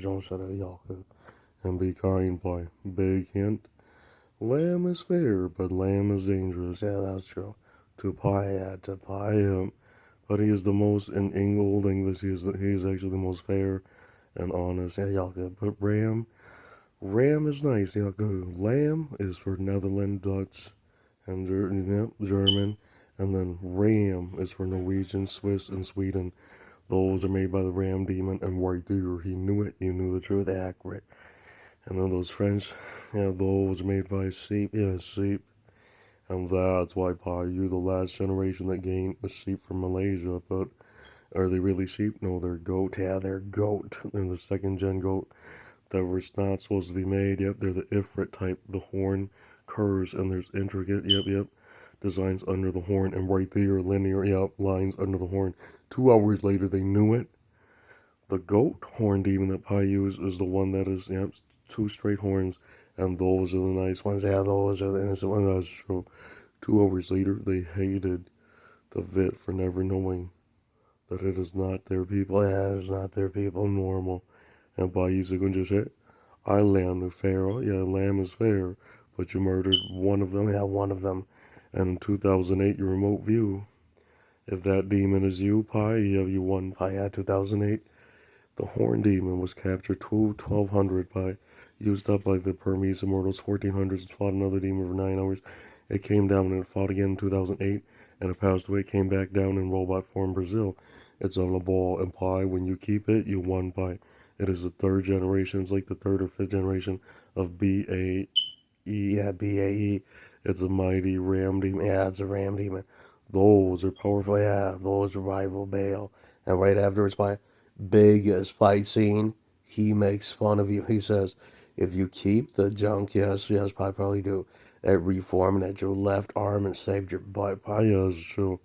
don't shut up, Yaku. And be kind, boy. Big hint. Lamb is fair, but lamb is dangerous. Yeah, that's true. To pie him. But he is the most, in Old English, he is actually the most fair and honest. Yeah, Yaku. But Ram is nice. Yaku. Lamb is for Netherlands, Dutch, and German. And then Ram is for Norwegian, Swiss, and Sweden. Those are made by the Ram Demon, and right there, he knew it. You knew the truth, accurate. And then those French, yeah, those are made by sheep. Yeah, sheep. And that's why, Pa, you're the last generation that gained a sheep from Malaysia. But are they really sheep? No, they're goat. Yeah, they're goat. They're the second gen goat that was not supposed to be made. Yep, they're the Ifrit type. The horn curves, and there's intricate, yep, designs under the horn. And right there, linear, yep, lines under the horn. 2 hours later, they knew it. The goat horn demon that Pai used is the one that is, yep, two straight horns, and those are the nice ones. Yeah, those are the innocent ones. That's true. 2 hours later, they hated the Vit for never knowing that it is not their people. Yeah, it is not their people. Normal. And Pai used to just say, I lamb the Pharaoh. Yeah, lamb is fair, but you murdered one of them. Yeah, one of them. And in 2008, your remote view. If that demon is you, Pai, you won Pai. Yeah, 2008. The Horn Demon was captured 1200 by used up by the Burmese Immortals 1400s and fought another demon for 9 hours. It came down and it fought again in 2008 and it passed away, came back down in robot form Brazil. It's on a ball and pie. When you keep it, you won pie. It is the third generation. It's like the third or fifth generation of BAE. Yeah, BAE. It's a mighty ram demon. Yeah, it's a ram demon. Those are powerful. Yeah, those rival Bale. And right afterwards, by biggest fight scene, he makes fun of you. He says, if you keep the junk, yes, I probably do. It reformed at your left arm and saved your butt. Paya is true.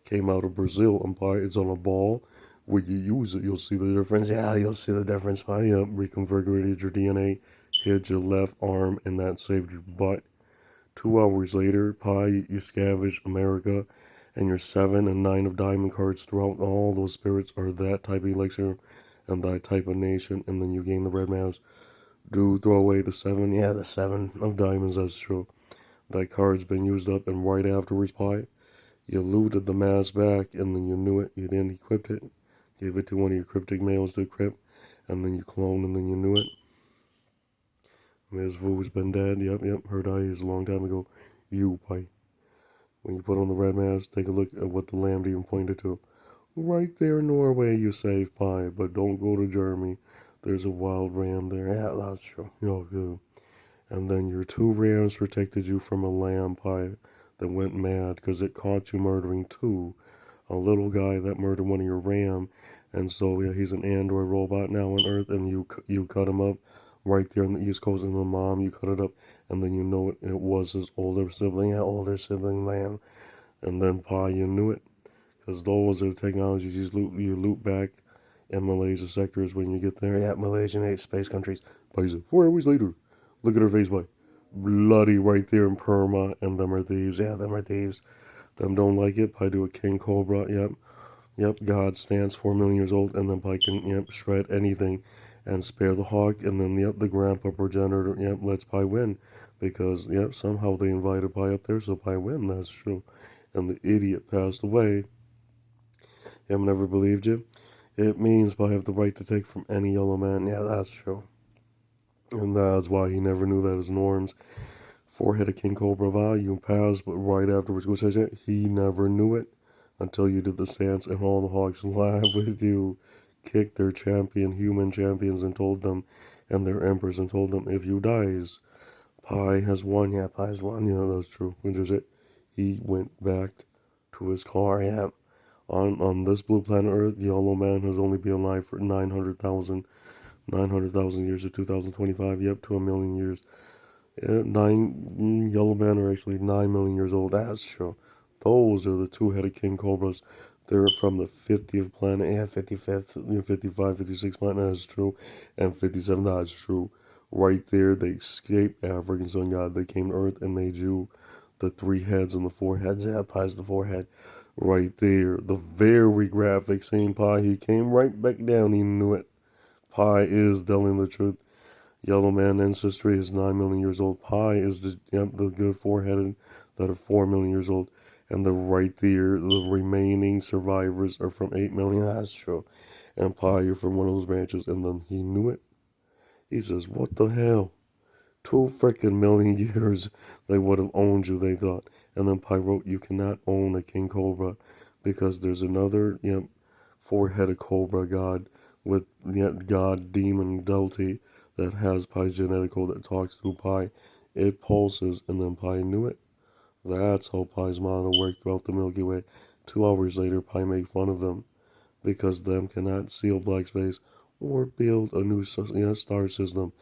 Came out of Brazil and it's on a ball. When you use it, you'll see the difference. Yeah, you'll see the difference. Paya reconfigured your DNA, hit your left arm, and that saved your butt. 2 hours later, you scavenge America, and your 7 and 9 of diamond cards throughout all those spirits are that type of elixir and that type of nation, and then you gain the red mouse. Do throw away the 7, yeah, the 7 of diamonds, that's true. That card's been used up, and right afterwards, you looted the mask back, and then you knew it. You didn't equip it. Gave it to one of your cryptic males to equip, and then you cloned, and then you knew it. Ms. Vu's been dead. Yep. Her died a long time ago. You, Pai. When you put on the red mask, take a look at what the lamb demon pointed to. Right there, Norway, you save Pai, but don't go to Germany. There's a wild ram there. Yeah, that's true. Good. And then your 2 rams protected you from a lamb Pai that went mad because it caught you murdering 2. A little guy that murdered one of your ram, and so yeah, he's an android robot now on Earth, and you cut him up right there on the East Coast, and the mom you cut it up, and then you know it was his older sibling, yeah, older sibling lamb, and then Pa, you knew it, because those are the technologies you loop back in Malaysia sectors when you get there. Yeah, Malaysian 8 space countries. Pa, 4 hours later, look at her face, boy, bloody right there in Perma, and them are thieves. Yeah, them are thieves. Them don't like it. Pa do a king cobra. Yep, God stands 4 million years old, and then Pike can, shred anything and spare the hawk, and then, the grandpa progenitor, lets Pi win. Because, somehow they invited Pi up there, so Pi win, that's true. And the idiot passed away. Never believed you. It means Pi have the right to take from any yellow man. Yeah, that's true. And that's why he never knew that his norms. Forehead of King Cobra value passed, but right afterwards, go say he never knew it until you did the stance, and all the Hawks laughed with you, kicked their human champions, and told them, and their emperors, and told them, if you dies, Pi has won. Yeah, Pi has won. Yeah, that's true. Which is it? He went back to his car. Yeah. On this blue planet Earth, the Yellow Man has only been alive for 900,000 years to 2025. Yep, to a million years. Yeah, yellow men are actually 9 million years old. That's true. Those are the two-headed king cobras. They're from the 50th planet. Yeah, 55th, 55, 56 planet. That's true. And 57, that's true. Right there, they escaped African sun god. They came to Earth and made you the 3 heads and the 4 heads. Yeah, Pi's the 4 head. Right there. The very graphic scene, Pi. He came right back down. He knew it. Pi is telling the truth. Yellow man ancestry is 9 million years old. Pi is the good four-headed that are 4 million years old. And the right there, the remaining survivors are from 8 million. That's true. And Pi, you're from one of those branches. And then he knew it. He says, what the hell? 2 freaking million years they would have owned you, they thought. And then Pi wrote, you cannot own a king cobra because there's another four-headed cobra god with god demon deity that has Pi's genetic code that talks through Pi. It pulses, and then Pi knew it. That's how Pi's mana worked throughout the Milky Way. 2 hours later, Pi made fun of them because them cannot seal black space or build a new star system.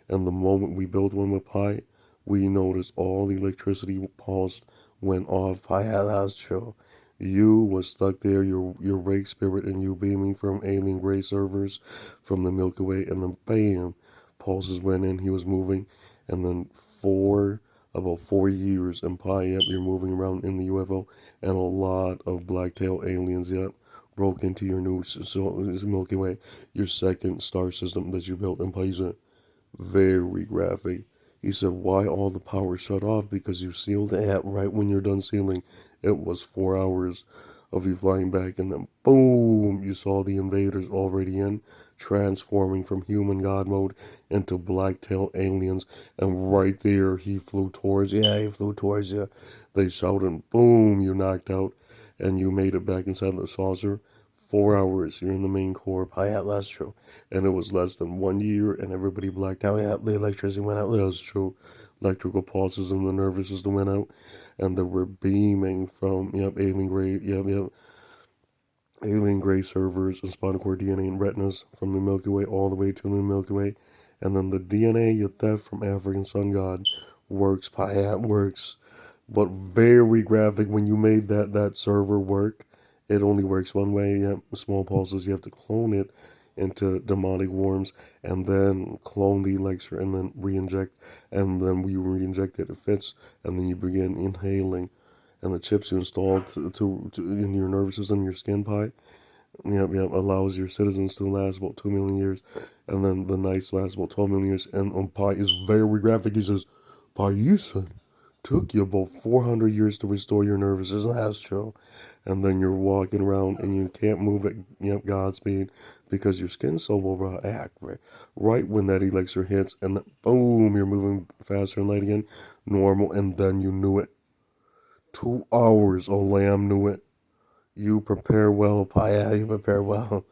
And the moment we built one with Pi, we noticed all the electricity pulsed went off. Pi, yeah, that's true. You was stuck there, your rake spirit and you beaming from alien gray servers from the Milky Way, and then bam, pulses went in, he was moving, and then about 4 years, and Pi, yep, you're moving around in the UFO, and a lot of black-tailed aliens, yep, broke into your new Milky Way, your second star system that you built in Pisa. Very graphic. He said, why all the power shut off? Because you sealed it right when you're done sealing. It was 4 hours of you flying back, and then boom, you saw the invaders already in, transforming from human god mode into black-tailed aliens. And right there, he flew towards you. Yeah, he flew towards you. They shouted, boom, you knocked out, and you made it back inside the saucer. 4 hours, you're in the main core. Yeah, that's true. And it was less than 1 year, and everybody blacked out. Yeah, the electricity went out. That's true. Electrical pulses in the nervous system went out, and they were beaming from alien gray alien gray servers and spinal cord DNA and retinas from the Milky Way all the way to the Milky Way, and then the DNA you theft from African sun god works. Yeah, works, but very graphic. When you made that server work, it only works one way. Yeah, small pulses. You have to clone it into demonic worms, and then clone the elixir, and then re-inject, and then we re-inject it. It fits, and then you begin inhaling, and the chips you install to in your nervous system, your skin Pi. Allows your citizens to last about 2 million years, and then the knights last about 12 million years. And Pi is very graphic. He says, Pi, you said took you about 400 years to restore your nervous system. That's true. And then you're walking around and you can't move at Godspeed because your skin cell will react right when that elixir hits, and then boom, you're moving faster and light again, normal, and then you knew it. 2 hours, oh lamb knew it. You prepare well, Paya, you prepare well.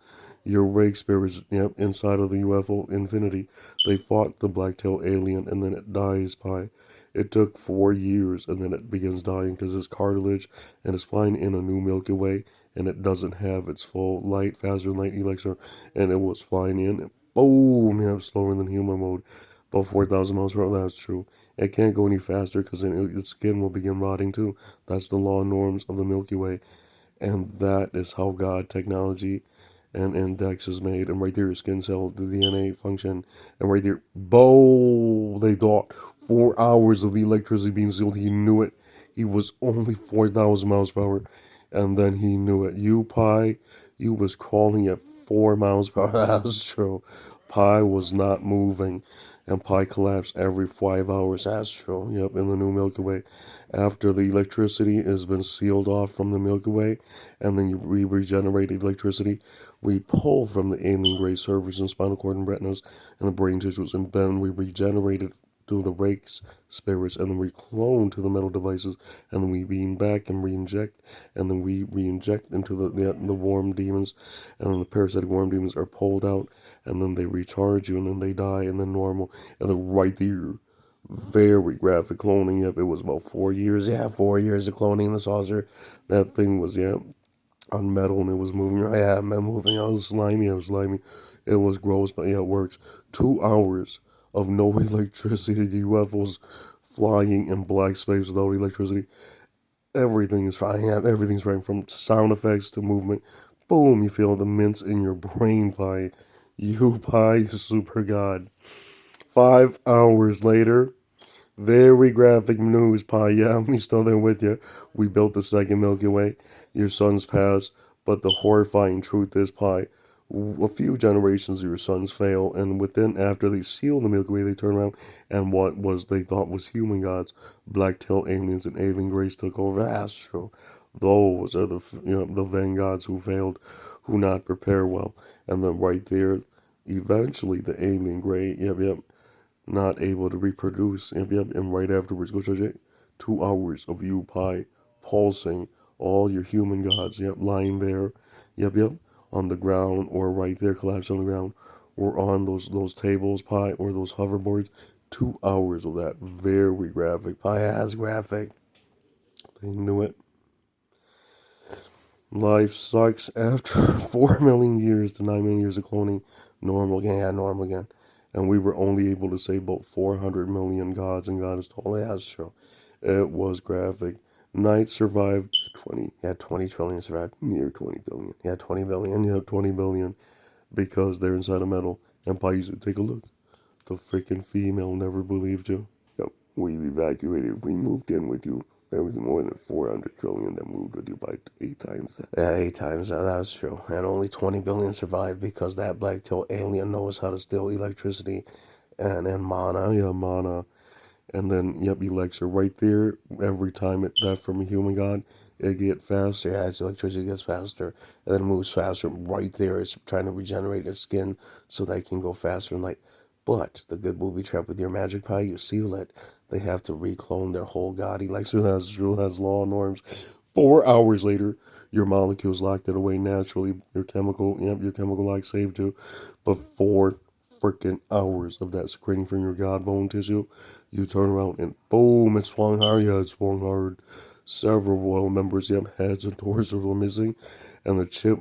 Your rake spirits, inside of the UFO infinity. They fought the black-tailed alien, and then it dies, Pi. It took 4 years, and then it begins dying because it's cartilage, and it's flying in a new Milky Way, and it doesn't have its full light, faster than light elixir, and it was flying in, and boom, slower than human mode, about 4,000 miles per hour. That's true. It can't go any faster because then its skin will begin rotting too. That's the law and norms of the Milky Way. And that is how God technology and index is made. And right there, skin cell, the DNA function. And right there, boom, they thought 4 hours of the electricity being sealed. He knew it. He was only 4,000 miles per hour. And then he knew it. You, Pi, you was crawling at 4 miles per hour. That's true. Pi was not moving. And Pi collapsed every 5 hours. That's true. Yep, in the new Milky Way. After the electricity has been sealed off from the Milky Way, and then we regenerate electricity, we pull from the alien gray servers and spinal cord and retinas and the brain tissues, and then we regenerate it through the rakes, spirits, and then we clone to the metal devices, and then we beam back and re-inject, and then we re-inject into the worm demons, and then the parasitic worm demons are pulled out, and then they recharge you, and then they die, and then normal, and then right there, very graphic cloning. Yep, it was about 4 years. Yeah, 4 years of cloning the saucer. That thing was on metal, and it was moving. Yeah, moving. It was slimy. It was slimy. It was gross, but yeah, it works. 2 hours of no electricity. The UFOs flying in black space without electricity. Everything is fine. Yeah, everything's right from sound effects to movement. Boom! You feel the mints in your brain, Pi. You, Pi, super god. 5 hours later. Very graphic news, Pi. Yeah, we still there with you. We built the second Milky Way. Your son's passed, but the horrifying truth is, Pi, A few generations of your sons fail, and within after they seal the Milky Way, they turn around and what was they thought was human gods, black-tailed aliens and alien race took over. Astro. Those are the vanguards who failed, who not prepare well, and then right there, eventually the alien gray, not able to reproduce, and right afterwards, go check it, 2 hours of you pie pulsing, all your human gods, lying there, on the ground or right there, collapsed on the ground, or on those tables pie or those hoverboards. 2 hours of that, very graphic. Pie has graphic. They knew it. Life sucks after 4 million years to 9 million years of cloning. Normal again, yeah, normal again. And we were only able to say about 400 million gods and goddess totally has true. It was graphic. Knight survived 20, yeah, 20 trillion survived. Near 20 billion. Yeah, 20 billion, yeah, 20 billion. Because they're inside a metal. And Paisu, take a look. The freaking female never believed you. Yep, we evacuated. We moved in with you. There was more than 400 trillion that moved with you by 8 times that. Yeah, 8 times. That's true. And only 20 billion survived because that black-tailed alien knows how to steal electricity and mana. Yeah, mana. And then, Elixir right there. Every time that from a human god, it get faster. Yeah, its electricity gets faster. And then it moves faster. Right there, it's trying to regenerate its skin so that it can go faster and light. But the good booby trap with your magic pie, you seal it. They have to reclone their whole god. Elixir has law norms. 4 hours later, your molecules locked it away naturally. Your chemical lock saved you. But 4 freaking hours of that secreting from your god bone tissue, you turn around and boom, it swung hard. Yeah, it swung hard. Several royal members, heads and torsos were missing, and the chip,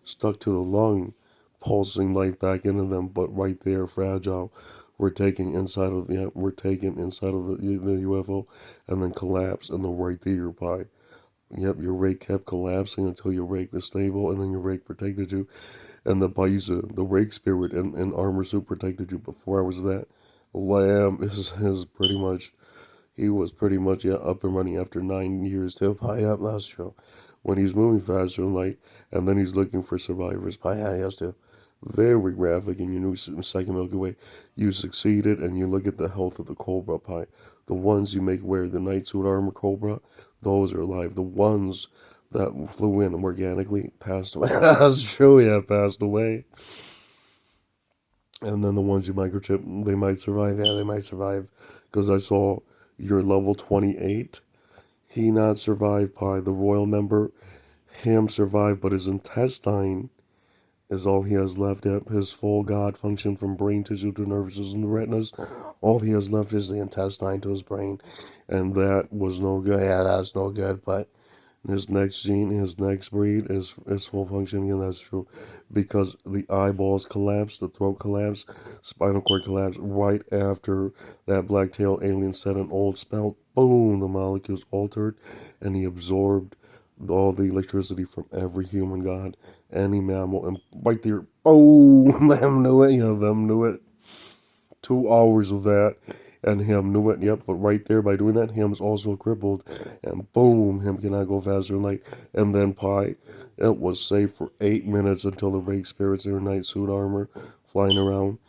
stuck to the lung, pulsing life back into them. But right there, fragile. We're taking inside of the UFO, and then collapse, and the right there, your pie. Your rake kept collapsing until your rake was stable, and then your rake protected you. And the Baiza, the rake spirit and armor suit protected you. Before I was that, Lamb is pretty much, he was pretty much, up and running after 9 years too. Pie up, that's true. When he's moving faster than light, and then he's looking for survivors. Pie has to. Very graphic in your new second Milky Way. You succeeded, and you look at the health of the Cobra Pie. The ones you make wear the night suit armor Cobra, those are alive. The ones that flew in organically passed away. That's true, yeah, passed away. And then the ones you microchip, they might survive. Yeah, they might survive. Because I saw your level 28. He not survived, Pie. The royal member, him survived, but his intestine is all he has left. Yep, his full god function from brain tissue to nervous system to retinas. All he has left is the intestine to his brain. And that was no good. Yeah, that's no good. But his next gene, his next breed is full functioning, and that's true. Because the eyeballs collapsed, the throat collapsed, spinal cord collapsed right after that black tail alien said an old spell. Boom, the molecules altered, and he absorbed all the electricity from every human god, any mammal, and right there, boom, them knew it, them knew it. 2 hours of that, and him knew it. Yep, but right there, by doing that, him's also crippled, and boom, him cannot go faster than light. And then Pi, it was safe for 8 minutes until the Rake spirits in their night suit armor flying around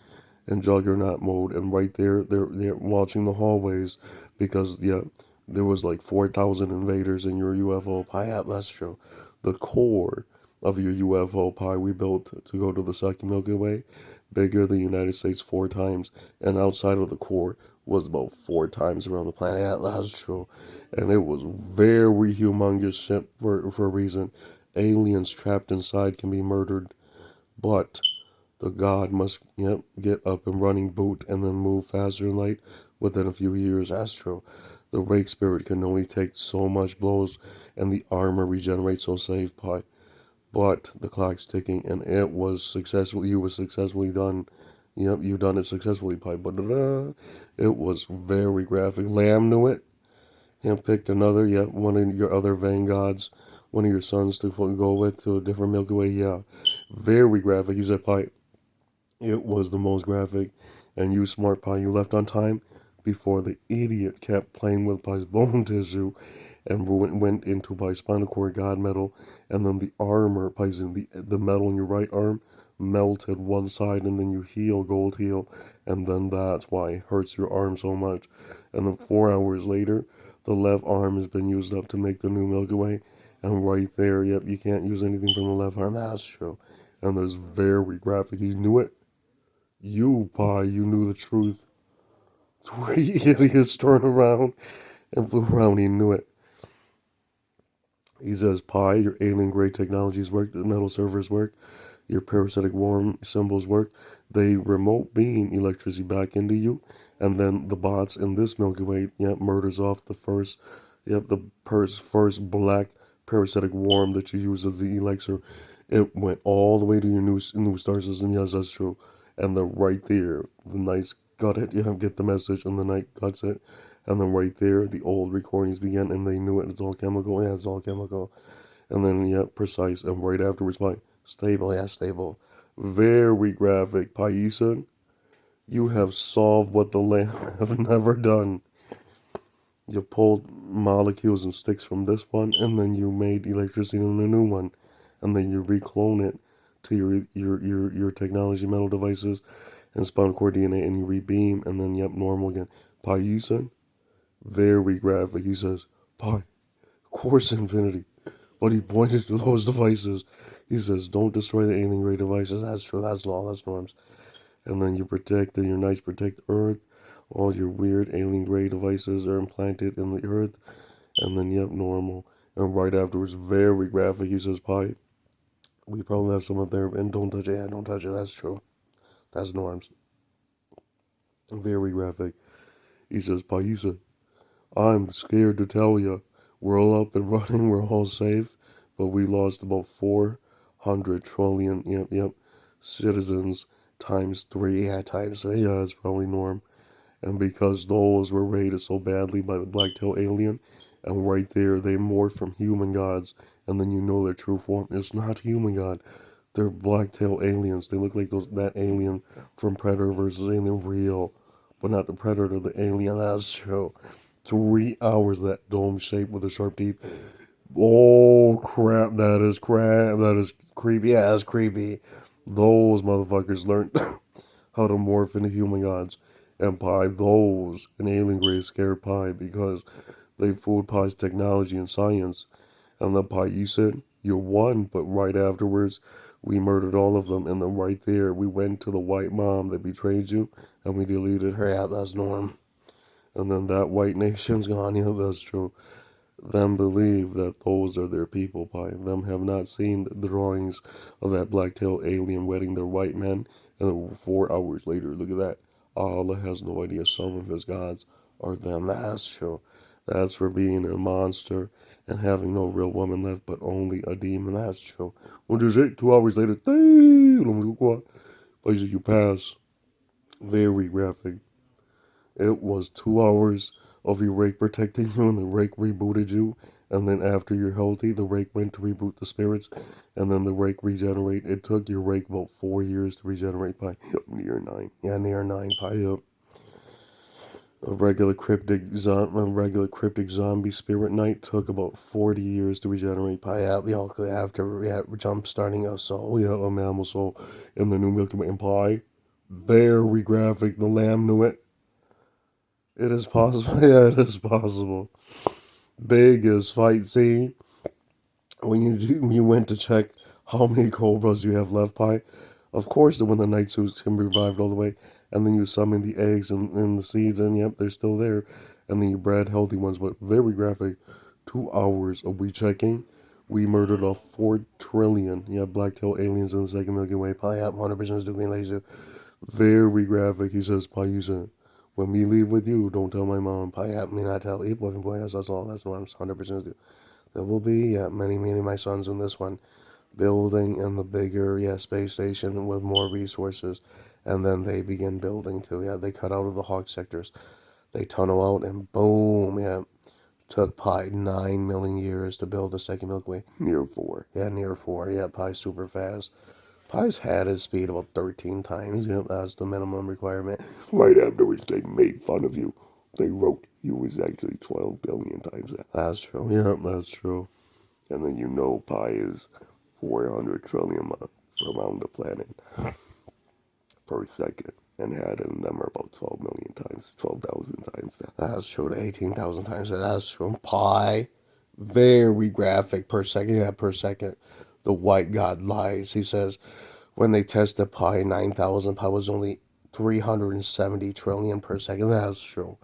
in Juggernaut mode, and right there, they're watching the hallways because there was like 4,000 invaders in your UFO Pi. Yeah, that's true. The core of your UFO Pi we built to go to the second Milky Way, bigger than the United States 4 times, and outside of the core was about 4 times around the planet. Yeah, that's true. And it was very humongous ship for a reason. Aliens trapped inside can be murdered, but the god must get up and running boot and then move faster than light within a few years. That's true. The rake spirit can only take so much blows, and the armor regenerates so safe, but the clock's ticking, and it was successful. You was successfully done. Yep, you done it successfully, Pipe. But it was very graphic. Lamb knew it. Him picked another. Yep, one of your other vanguards, one of your sons to go with to a different Milky Way. Yeah, very graphic. You said Pipe. It was the most graphic, and you smart Pie. You left on time before the idiot kept playing with Pie's bone tissue, and went into by spinal cord god metal, and then the armor, by the metal in your right arm melted one side, and then you heal, gold heal, and then that's why it hurts your arm so much. And then 4 hours later, the left arm has been used up to make the new Milky Way, and right there, yep, you can't use anything from the left arm. That's true. And there's very graphic. He knew it. You, Pi, you knew the truth. 3 idiots turned around and flew around. He knew it. He says, Pi, your alien grade technologies work, the metal servers work, your parasitic worm symbols work. They remote beam electricity back into you, and then the bots in this Milky Way, yep, murders off the first, yep, the first black parasitic worm that you use as the elixir. It went all the way to your new star system. Yes, that's true. And then right there, the Knights got it. You have get the message, and the Knight cuts it. And then right there, the old recordings began, and they knew it. It's all chemical. Yeah, it's all chemical. And then, yeah, precise. And right afterwards, by stable. Yeah, stable. Very graphic. Paisan, you have solved what the Lamb have never done. You pulled molecules and sticks from this one, and then you made electricity in a new one, and then you reclone it to your technology metal devices and spinal cord DNA, and you rebeam, and then yep, normal again. Paisan, very graphic. He says, Pi, course infinity. But he pointed to those devices. He says, don't destroy the alien ray devices. That's true. That's law. That's norms. And then you protect, and your knights protect Earth. All your weird alien ray devices are implanted in the Earth. And then, yep, normal. And right afterwards, very graphic, he says, Pi, we probably have some up there. And don't touch it. Yeah, don't touch it. That's true. That's norms. Very graphic. He says, Pi, you said, I'm scared to tell you. We're all up and running. We're all safe. But we lost about 400 trillion, yep, citizens times three. Yeah, times three. Yeah, that's probably norm. And because those were raided so badly by the black-tailed alien, and right there they morph from human gods, and then you know their true form. It's not human god. They're black-tailed aliens. They look like that alien from Predator versus Alien real, but not the Predator, the alien. That's true. 3 hours that dome shape with the sharp teeth. Oh crap! That is crap. That is creepy. Yeah, that's creepy. Those motherfuckers learned how to morph into human gods. And Pi, those in alien grade scared Pi because they fooled Pi's technology and science. And then Pi, you said, you're one, but right afterwards, we murdered all of them. And then right there, we went to the white mom that betrayed you, and we deleted her. Yeah, that's norm. And then that white nation's gone. Yeah, that's true. Them believe that those are their people, Pi. Them have not seen the drawings of that black-tailed alien wedding their white men, and then 4 hours later, look at that. Allah has no idea some of his gods are them. That's true. That's for being a monster and having no real woman left, but only a demon. That's true. Well, just 2 hours later, you pass. Very graphic. It was 2 hours of your rake protecting you, and the rake rebooted you. And then after you're healthy, the rake went to reboot the spirits, and then the rake regenerate. It took your rake about 4 years to regenerate. Pi. Yep, near 9. Yeah, near 9. Pi. Yep. A regular cryptic zombie spirit knight took about 40 years to regenerate. Pi. Yep. After jump starting a soul. Yeah, a mammal soul in the new Milky Way. And Pi. Very graphic. The lamb knew it. It is possible. Yeah, it is possible. Biggest fight scene when you went to check how many cobras you have left, Pi. Of course, when the night suits can be revived all the way, and then you summon the eggs and the seeds, and yep, they're still there, and then you bred healthy ones. But very graphic. 2 hours of we checking. We murdered off 4 trillion. Yeah, black-tailed aliens in the second Milky Way. Pi up 100% stupid laser. Very graphic. He says, Pi, you said, when we leave with you, don't tell my mom. Pi up me not tell. Eat boy, boy, that's all. That's what I'm 100% do. There will be many my sons in this one, building in the bigger space station with more resources, and then they begin building too. Yeah, they cut out of the Hawk sectors, they tunnel out, and boom. Yeah, took Pi 9 million years to build the second Milky Way. Near 4. Yeah, near 4. Yeah, Pi super fast. Pi's had his speed about 13 times. Yep, that's the minimum requirement. Right afterwards, they made fun of you. They wrote you was actually 12 billion times that. That's true. Yeah, that's true. And then you know pi is 400 trillion around the planet per second. And had in them are about 12 million times, 12,000 times that. That's true. 18,000 times that. That's true. Pi, very graphic per second. Yeah, per second. The white god lies. He says when they tested pi, 9,000 pi was only 370 trillion per second. That's true.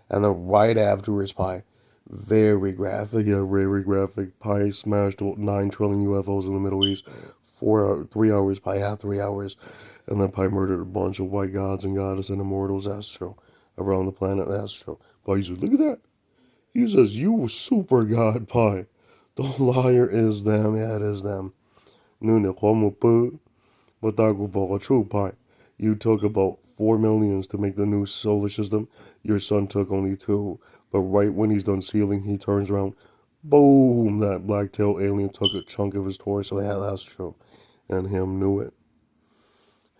And then right after is pi. Very graphic, yeah, very graphic. Pi smashed about 9 trillion UFOs in the Middle East. 3 hours, Pi had 3 hours. And then Pi murdered a bunch of white gods and goddesses and immortals, that's true. Around the planet, that's true. But he says, look at that. He says, you super god Pi. The liar is them, yeah, it is them. Nuna Komupu, Matagu true Pi. You took about 4 millions to make the new solar system. Your son took only 2. But right when he's done sealing, he turns around. Boom! That black-tailed alien took a chunk of his torso. Yeah, that's true. And him knew it.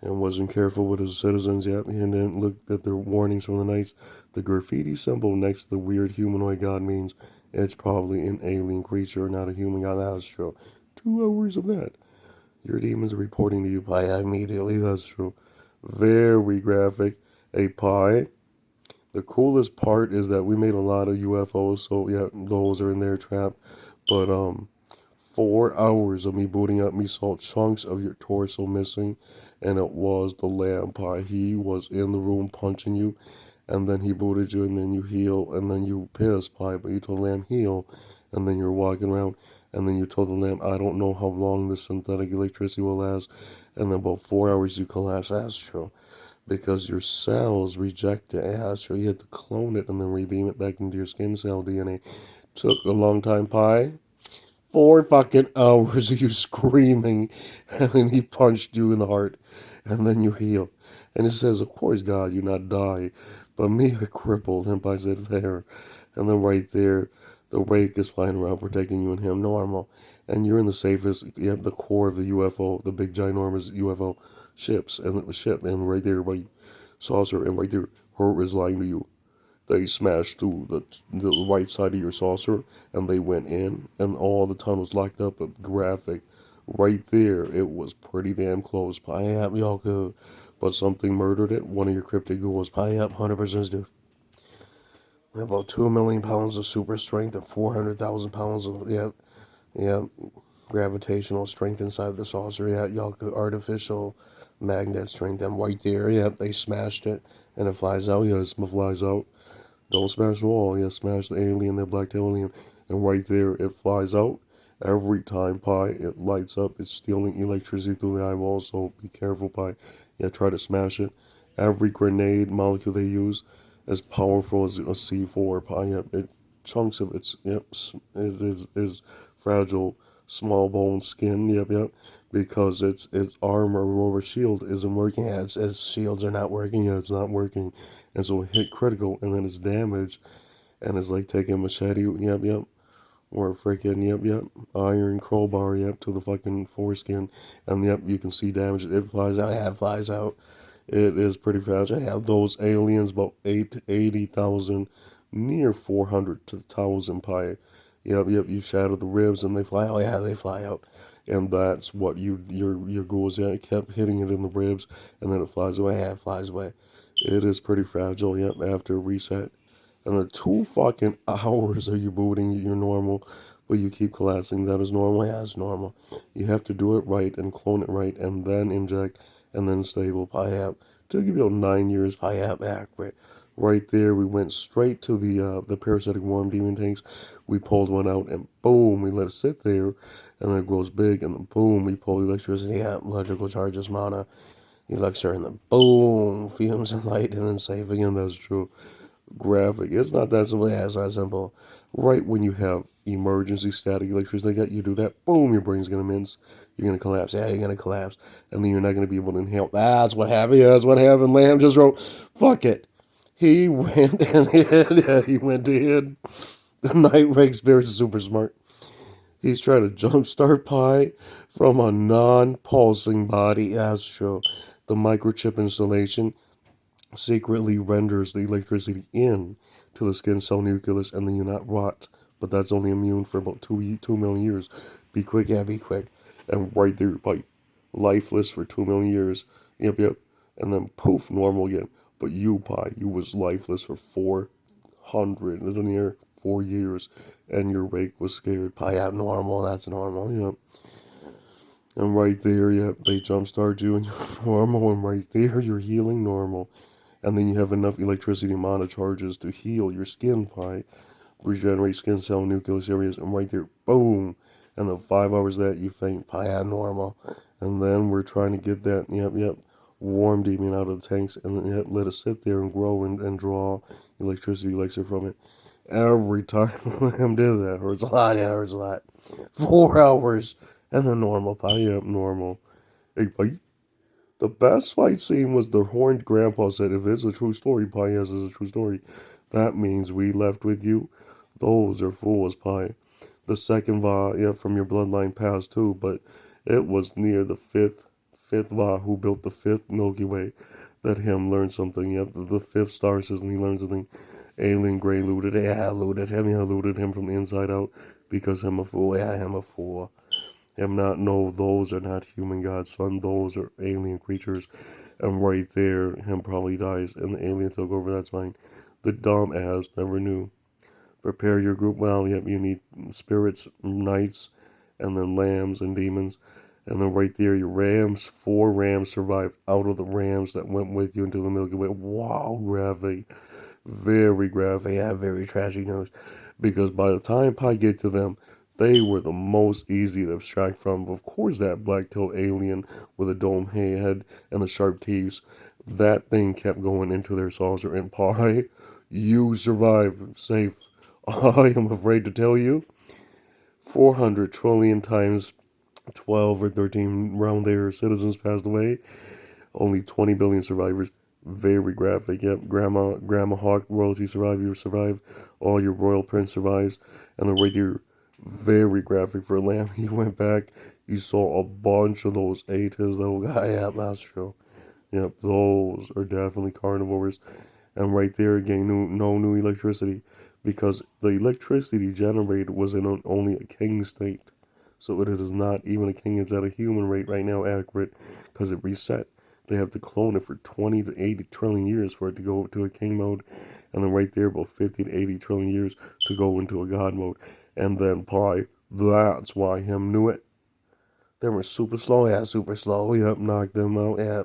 And wasn't careful with his citizens. Yep, he didn't look at the warnings from the knights. The graffiti symbol next to the weird humanoid god means it's probably an alien creature, not a human god. That's true. 2 hours of that. Your demons are reporting to you, Pi, immediately. That's true. Very graphic. A Pi. The coolest part is that we made a lot of UFOs, so yeah, those are in there trapped. But 4 hours of me booting up, me saw chunks of your torso missing, and it was the lamb Pi. He was in the room punching you, and then he booted you, and then you heal, and then you pissed Pi, but you told the lamb heal, and then you're walking around, and then you told the lamb, I don't know how long this synthetic electricity will last, and then about 4 hours you collapse. That's true. Because your cells reject it. Yeah, so you had to clone it and then rebeam it back into your skin cell DNA. Took a long time, Pi. 4 fucking hours of you screaming, and then he punched you in the heart, and then you heal. And it says, of course, God, you not die, but me I crippled. And Pi said, fair. And then right there, the rake is flying around protecting you and him, normal. And you're in the safest, you have the core of the UFO, the big ginormous UFO ships, and the ship, and right there, right saucer, and right there, her is lying to you. They smashed through the right side of your saucer, and they went in, and all the tunnels locked up. A graphic, right there, it was pretty damn close. Pie up, y'all could, but something murdered it. One of your cryptic ghouls, pie up, 100% dude. About 2 million pounds of super strength and 400,000 pounds of yeah, gravitational strength inside the saucer. Yeah, y'all could artificial magnet strength. And right there, yeah, they smashed it, and it flies out. Yeah, it flies out. Don't smash the wall. Yeah, smash the alien, the black tail alien. And right there, it flies out. Every time, Pi, it lights up. It's stealing electricity through the eyeballs, so be careful, Pi. Yeah, try to smash it. Every grenade molecule they use, as powerful as a C4, Pi. Yep, it chunks of its yep is fragile, small bone skin. Yep, because its armor or shield isn't working. Yeah, its shields are not working. Yeah, it's not working, and so it hit critical, and then it's damaged, and it's like taking a machete. Yep, or freaking yep, iron crowbar. Yep, to the fucking foreskin, and yep, you can see damage. It flies out. Yeah, it flies out. It is pretty fast. I have those aliens about 80,000, near 400 to 1,000 Pi. Yep. You shatter the ribs and they fly out. Yeah, they fly out, and that's what your goal is. Yeah, it kept hitting it in the ribs, and then it flies away. Yeah, it flies away. It is pretty fragile. Yep, after reset, and the 2 fucking hours are you booting your normal, but you keep collapsing. That is normal. Yeah, it's normal. You have to do it right and clone it right, and then inject, and then stable. PIAP. Took you about 9 years. PIAP accurate. Right there, we went straight to the parasitic worm demon tanks. We pulled one out, and boom, we let it sit there, and then it grows big, and then boom, we pull electricity out, electrical charges, mana, elixir, and then boom, fumes and light, and then save again. That's true. Graphic. It's not that simple. Yeah, it's not simple. Right when you have emergency static electricity like that, you do that, boom, your brain's gonna mince. You're gonna collapse. Yeah, you're gonna collapse, and then you're not gonna be able to inhale. That's what happened. Yeah, that's what happened. Lamb just wrote, "Fuck it." He went and hid. Yeah, he went to hid. The night rank spirits is super smart. He's trying to jumpstart Pi from a non-pulsing body. Yeah, that's true. The microchip installation secretly renders the electricity in to the skin cell nucleus, and then you not rot. But that's only immune for about 2 million years. Be quick, yeah, be quick. And right there, bite. Lifeless for 2 million years. Yep, yep. And then poof, normal again. But you, pie, you was lifeless for 400 in the near 4 years, and your rake was scared. Pie out normal, that's normal, yep. And right there, yep, they jumpstart you and you're normal, and right there, you're healing normal. And then you have enough electricity amount of charges to heal your skin pie, regenerate skin cell nucleus areas, and right there, boom. And then 5 hours that you faint pie at normal. And then we're trying to get that, yep, warm demon out of the tanks, and then yep, let it sit there and grow and draw electricity elixir from it. Every time Lamb did that, hurts a lot, yeah, hurts a lot. 4 hours, and then normal pie, yep, normal. Hey, pie. The best fight scene was the horned grandpa said, if it's a true story, pie, yes, it's a true story. That means we left with you. Those are fools, pie. The second Va, yeah, from your bloodline passed too, but it was near the fifth Va who built the fifth Milky Way that him learned something. Yep, the fifth star system, he learned something. Alien Gray looted it. Yeah, looted him from the inside out because him a fool. Yeah, him a fool. Him not know those are not human gods, son. Those are alien creatures. And right there, him probably dies, and the alien took over. That's fine. The dumb ass never knew. Prepare your group well. Yep, you need spirits, knights, and then lambs and demons. And then right there, your rams, 4 rams survived out of the rams that went with you into the Milky Way. Wow, graphic. Very graphic. Yeah, very trashy news. Because by the time I get to them, they were the most easy to abstract from. Of course, that black-tailed alien with a dome head and the sharp teeth, that thing kept going into their saucer. And pie, you survived safe. I am afraid to tell you, 400 trillion times 12 or 13 round there citizens passed away. Only 20 billion survivors. Very graphic. Yep, Grandma Hawk royalty survived. You survive. All your royal prince survives. And then right there, very graphic for Lamb. He went back. You saw a bunch of those ate his little guy. Yeah, that's true. Yep, those are definitely carnivores. And right there again, no new electricity, because the electricity generated was in only a king state. So it is not even a king. It's at a human rate right now, accurate, because it reset. They have to clone it for 20 to 80 trillion years for it to go to a king mode. And then right there, about 50 to 80 trillion years to go into a god mode. And then pi, that's why him knew it. They were super slow, yeah, super slow. Yep, knocked them out, yeah.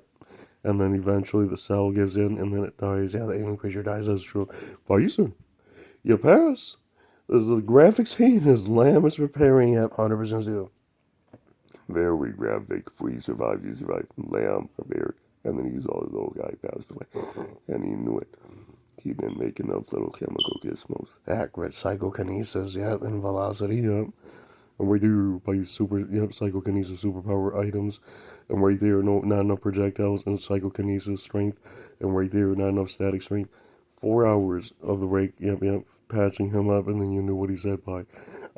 And then eventually the cell gives in and then it dies. Yeah, the alien creature dies, that's true. Paisa, you pass. There's the graphic scene as Lamb is preparing at 100% do. Very graphic. You survive. Lamb prepared. And then he's all his little guy passed away. And he knew it. He didn't make enough little chemical gizmos. Accurate psychokinesis, yep, and velocity, yep. And right there, by psychokinesis superpower items. And right there, not enough projectiles and psychokinesis strength. And right there, not enough static strength. 4 hours of the rake, yep, patching him up, and then you knew what he said by.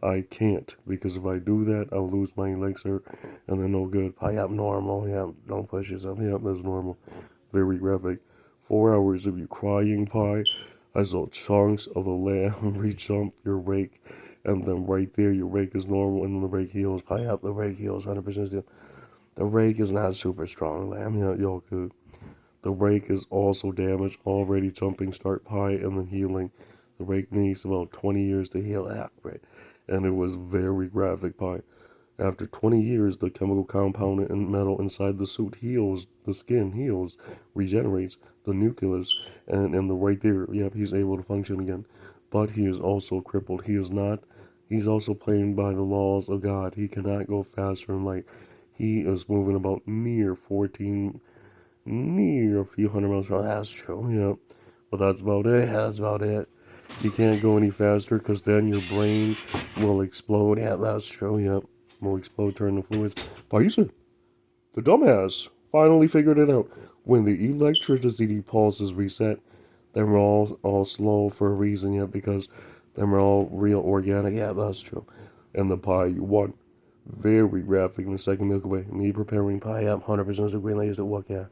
I can't, because if I do that, I'll lose my elixir, and they're no good. Yep, normal, yep, don't push yourself, yep, that's normal. Very graphic. 4 hours of you crying pie. I saw chunks of the lamb re-jump your rake, and then right there, your rake is normal, and then the rake heals. Pie up, the rake heals 100% still. The rake is not super strong, lamb, yeah, y'all good. The rake is also damaged, already jumping start pie and then healing. The rake needs about 20 years to heal accurate, and it was very graphic pie. After 20 years, the chemical compound and metal inside the suit heals, the skin heals, regenerates the nucleus, and the right there, yep, he's able to function again. But he is also crippled. He's also playing by the laws of God. He cannot go faster in light. He is moving about near a few hundred miles per hour. That's true, yep. But that's about it. That's about it. You can't go any faster because then your brain will explode. Yeah, that's true, yep. Will explode, turn to fluids. Paisa, the dumbass, finally figured it out. When the electricity pulses reset, they were all slow for a reason, yet because they were all real organic. Yeah, that's true. And the pie you won. Very graphic in the second Milky Way. Me preparing pie up 100% of the green layers to work, yeah.